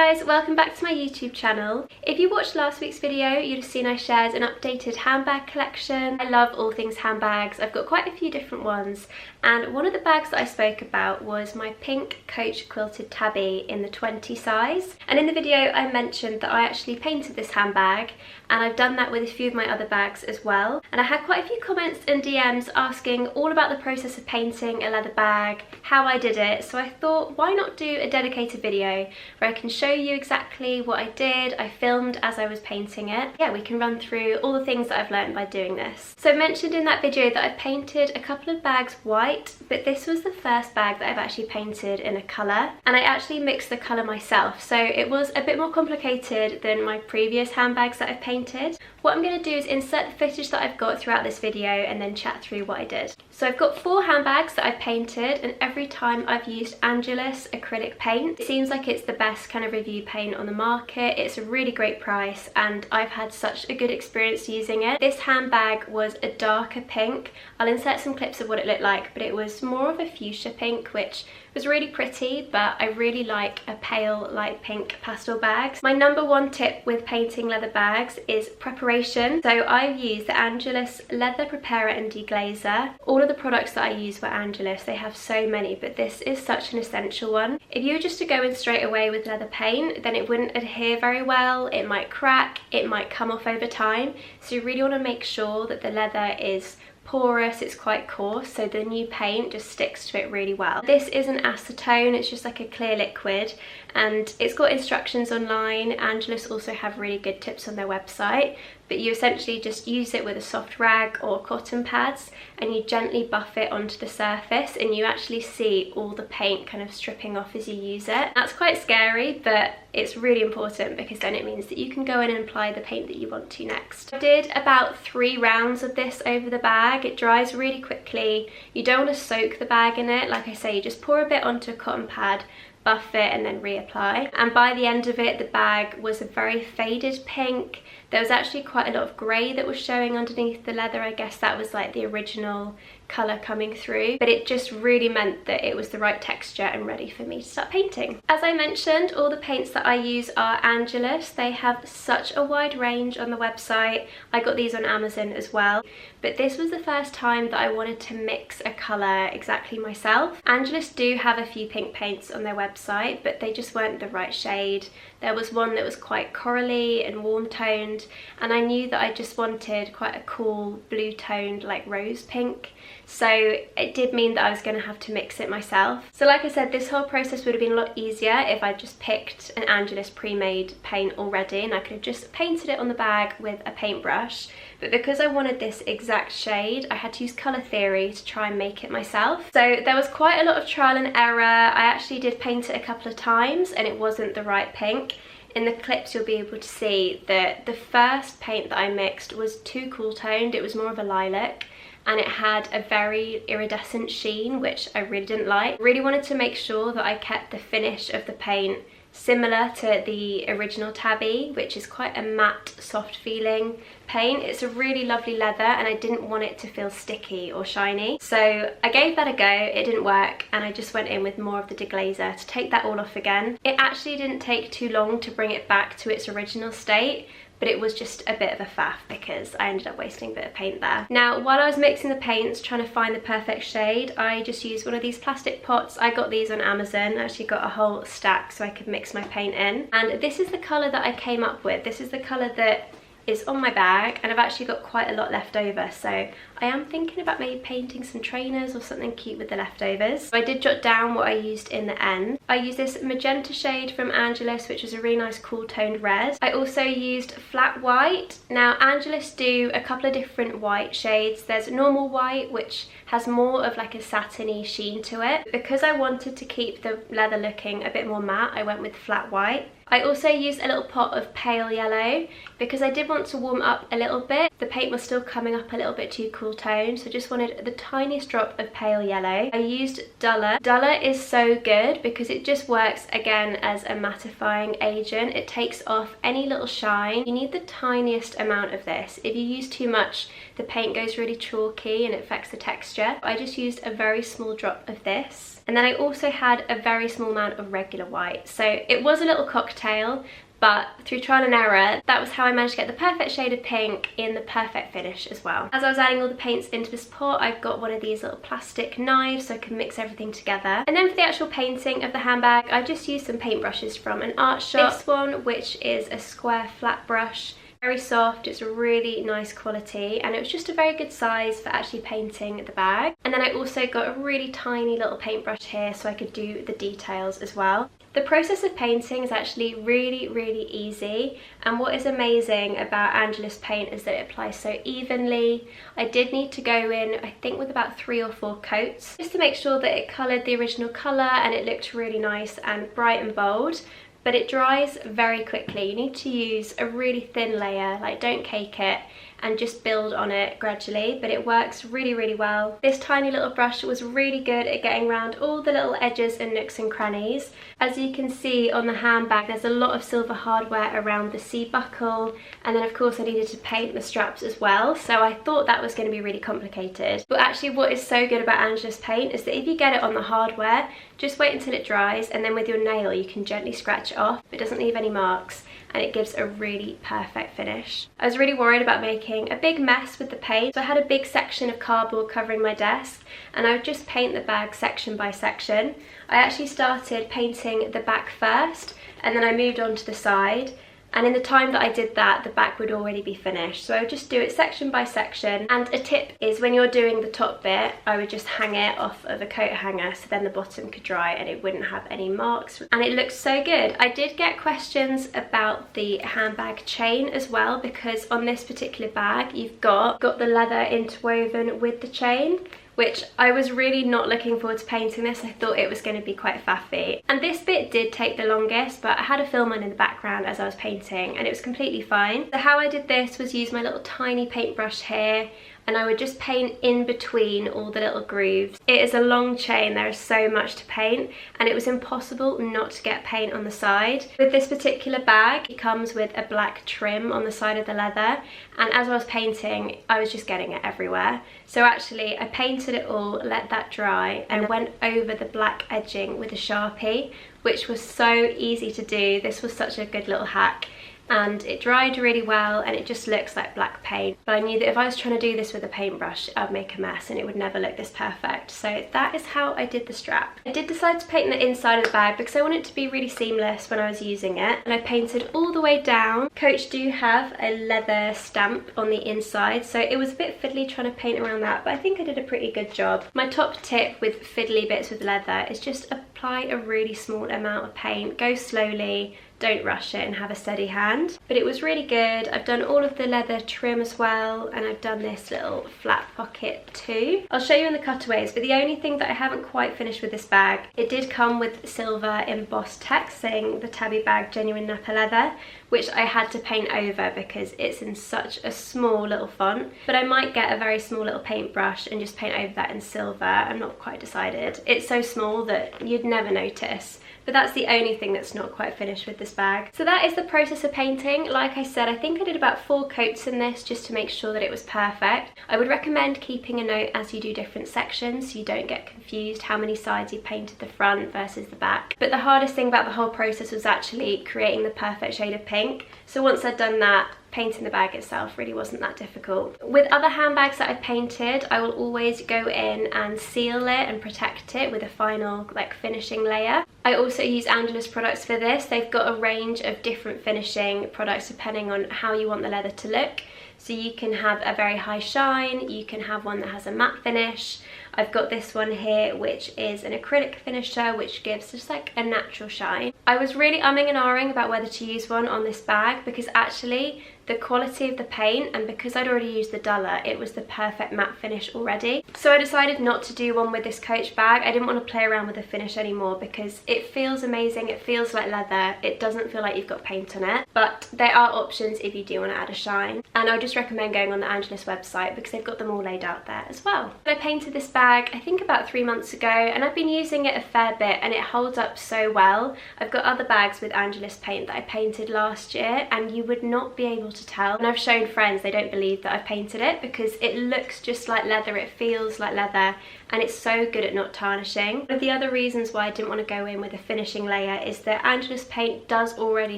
guys, welcome back to my YouTube channel. If you watched last week's video, you'd have seen I shared an updated handbag collection. I love all things handbags. I've got quite a few different ones, and one of the bags that I spoke about was my pink Coach Quilted Tabby in the 20 size. And in the video I mentioned that I actually painted this handbag, and I've done that with a few of my other bags as well. And I had quite a few comments and DMs asking all about the process of painting a leather bag, how I did it, so I thought why not do a dedicated video where I can show you exactly what I did. I filmed as I was painting it. Yeah, we can run through all the things that I've learned by doing this. So I mentioned in that video that I painted a couple of bags white, but this was the first bag that I've actually painted in a colour, and I actually mixed the colour myself, so it was a bit more complicated than my previous handbags that I've painted. What I'm going to do is insert the footage that I've got throughout this video and then chat through what I did. So I've got 4 handbags that I've painted, and every time I've used Angelus acrylic paint. It seems like it's the best kind of review paint on the market. It's a really great price and I've had such a good experience using it. This handbag was a darker pink. I'll insert some clips of what it looked like, but it was more of a fuchsia pink, which was really pretty, but I really like a pale light pink pastel bag. My number one tip with painting leather bags is preparation. So I've used the Angelus Leather Preparer and Deglazer. All of the products that I use were Angelus. They have so many, but this is such an essential one. If you were just to go in straight away with leather paint, then it wouldn't adhere very well. It might crack, it might come off over time. So you really want to make sure that the leather is porous, it's quite coarse, so the new paint just sticks to it really well. This isn't acetone, it's just like a clear liquid, and it's got instructions online. Angelus also have really good tips on their website, but you essentially just use it with a soft rag or cotton pads and you gently buff it onto the surface, and you actually see all the paint kind of stripping off as you use it. That's quite scary, but it's really important because then it means that you can go in and apply the paint that you want to next. I did about 3 rounds of this over the bag. It dries really quickly. You don't want to soak the bag in it. Like I say, you just pour a bit onto a cotton pad, buff it and then reapply. And by the end of it, the bag was a very faded pink. There was actually quite a lot of grey that was showing underneath the leather. I guess that was like the original colour coming through, but it just really meant that it was the right texture and ready for me to start painting. As I mentioned, all the paints that I use are Angelus. They have such a wide range on the website. I got these on Amazon as well, but this was the first time that I wanted to mix a colour exactly myself. Angelus do have a few pink paints on their website, but they just weren't the right shade. There was one that was quite corally and warm toned, and I knew that I just wanted quite a cool blue toned like rose pink. So it did mean that I was going to have to mix it myself. So like I said, this whole process would have been a lot easier if I just picked an Angelus pre-made paint already and I could have just painted it on the bag with a paintbrush. But because I wanted this exact shade, I had to use colour theory to try and make it myself. So there was quite a lot of trial and error. I actually did paint it a couple of times and it wasn't the right pink. In the clips you'll be able to see that the first paint that I mixed was too cool toned. It was more of a lilac, and it had a very iridescent sheen, which I really didn't like. Really wanted to make sure that I kept the finish of the paint similar to the original Tabby, which is quite a matte, soft feeling paint. It's a really lovely leather and I didn't want it to feel sticky or shiny. So I gave that a go, it didn't work, and I just went in with more of the Deglazer to take that all off again. It actually didn't take too long to bring it back to its original state, but it was just a bit of a faff because I ended up wasting a bit of paint there. Now, while I was mixing the paints, trying to find the perfect shade, I just used one of these plastic pots. I got these on Amazon. I actually got a whole stack so I could mix my paint in. And this is the colour that I came up with. This is the colour that is on my bag, and I've actually got quite a lot left over, so I am thinking about maybe painting some trainers or something cute with the leftovers. So I did jot down what I used in the end. I used this magenta shade from Angelus, which is a really nice cool toned red. I also used flat white. Now Angelus do a couple of different white shades. There's normal white, which has more of like a satiny sheen to it. Because I wanted to keep the leather looking a bit more matte, I went with flat white. I also used a little pot of pale yellow because I did want to warm up a little bit. The paint was still coming up a little bit too cool toned, so I just wanted the tiniest drop of pale yellow. I used Duller. Duller is so good because it just works again as a mattifying agent. It takes off any little shine. You need the tiniest amount of this. If you use too much, the paint goes really chalky and it affects the texture. I just used a very small drop of this. And then I also had a very small amount of regular white. So it was a little cocktail, but through trial and error, that was how I managed to get the perfect shade of pink in the perfect finish as well. As I was adding all the paints into this pot, I've got one of these little plastic knives so I can mix everything together. And then for the actual painting of the handbag, I just used some paintbrushes from an art shop. This one, which is a square flat brush, very soft, it's a really nice quality, and it was just a very good size for actually painting the bag. And then I also got a really tiny little paintbrush here so I could do the details as well. The process of painting is actually really easy, and what is amazing about Angelus paint is that it applies so evenly. I did need to go in, I think, with about 3 or 4 coats just to make sure that it coloured the original colour and it looked really nice and bright and bold. But it dries very quickly. You need to use a really thin layer, like don't cake it, and just build on it gradually, but it works really well. This tiny little brush was really good at getting around all the little edges and nooks and crannies. As you can see on the handbag, there's a lot of silver hardware around the C buckle, and then of course I needed to paint the straps as well, so I thought that was going to be really complicated. But actually what is so good about Angelus paint is that if you get it on the hardware, just wait until it dries, and then with your nail you can gently scratch it off. It doesn't leave any marks, and it gives a really perfect finish. I was really worried about making a big mess with the paint, so I had a big section of cardboard covering my desk, and I would just paint the bag section by section. I actually started painting the back first, and then I moved on to the side, and in the time that I did that, the back would already be finished. So I would just do it section by section. And a tip is when you're doing the top bit, I would just hang it off of a coat hanger so then the bottom could dry and it wouldn't have any marks. And it looks so good. I did get questions about the handbag chain as well, because on this particular bag, you've got the leather interwoven with the chain, which I was really not looking forward to painting this. I thought it was going to be quite faffy. And this bit did take the longest, but I had a film on in the background as I was painting and it was completely fine. So how I did this was use my little tiny paintbrush here, and I would just paint in between all the little grooves. It is a long chain, there is so much to paint, and it was impossible not to get paint on the side. With this particular bag, it comes with a black trim on the side of the leather, and as I was painting, I was just getting it everywhere. So actually, I painted it all, let that dry, and went over the black edging with a Sharpie, which was so easy to do. This was such a good little hack. And it dried really well, and it just looks like black paint. But I knew that if I was trying to do this with a paintbrush, I'd make a mess and it would never look this perfect. So that is how I did the strap. I did decide to paint the inside of the bag because I wanted it to be really seamless when I was using it. And I painted all the way down. Coach do have a leather stamp on the inside, so it was a bit fiddly trying to paint around that, but I think I did a pretty good job. My top tip with fiddly bits with leather is just apply a really small amount of paint. Go slowly. Don't rush it and have a steady hand. But it was really good. I've done all of the leather trim as well, and I've done this little flat pocket too. I'll show you in the cutaways, but the only thing that I haven't quite finished with this bag, it did come with silver embossed text saying the Tabby Bag genuine Napa leather, which I had to paint over because it's in such a small little font. But I might get a very small little paintbrush and just paint over that in silver. I'm not quite decided. It's so small that you'd never notice. But that's the only thing that's not quite finished with this bag. So that is the process of painting. Like I said, I think I did about 4 coats in this just to make sure that it was perfect. I would recommend keeping a note as you do different sections so you don't get confused how many sides you painted the front versus the back. But the hardest thing about the whole process was actually creating the perfect shade of pink. So once I'd done that, painting the bag itself really wasn't that difficult. With other handbags that I've painted, I will always go in and seal it and protect it with a final finishing layer. I also use Angelus products for this. They've got a range of different finishing products depending on how you want the leather to look. So you can have a very high shine, you can have one that has a matte finish. I've got this one here, which is an acrylic finisher, which gives just like a natural shine. I was really umming and ahhing about whether to use one on this bag because actually the quality of the paint, and because I'd already used the duller, it was the perfect matte finish already. So I decided not to do one with this Coach bag. I didn't want to play around with the finish anymore because it feels amazing, it feels like leather, it doesn't feel like you've got paint on it. But there are options if you do want to add a shine. And I would just recommend going on the Angelus website because they've got them all laid out there as well. I painted this bag, I think about 3 months ago, and I've been using it a fair bit and it holds up so well. I've got other bags with Angelus paint that I painted last year and you would not be able to tell. And I've shown friends, they don't believe that I've painted it because it looks just like leather, it feels like leather, and it's so good at not tarnishing. One of the other reasons why I didn't want to go in with a finishing layer is that Angelus paint does already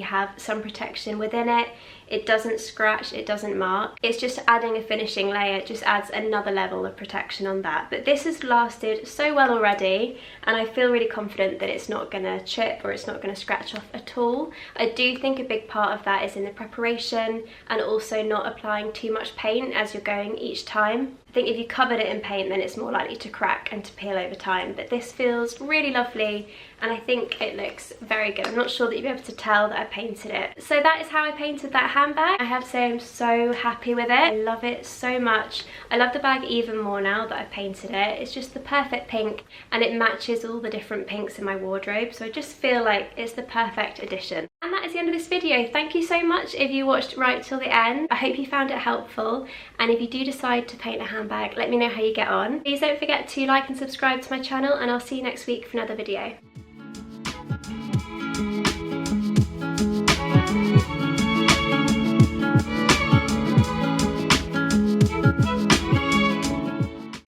have some protection within it. It doesn't scratch, it doesn't mark. It's just adding a finishing layer, it just adds another level of protection on that. But this has lasted so well already, and I feel really confident that it's not gonna chip or it's not gonna scratch off at all. I do think a big part of that is in the preparation and also not applying too much paint as you're going each time. I think if you covered it in paint, then it's more likely to crack and to peel over time. But this feels really lovely, and I think it looks very good. I'm not sure that you'll be able to tell that I painted it. So that is how I painted that handbag. I have to say I'm so happy with it. I love it so much. I love the bag even more now that I've painted it. It's just the perfect pink, and it matches all the different pinks in my wardrobe. So I just feel like it's the perfect addition. And that is the end of this video. Thank you so much if you watched right till the end. I hope you found it helpful, and if you do decide to paint a handbag, let me know how you get on. Please don't forget to like and subscribe to my channel, and I'll see you next week for another video.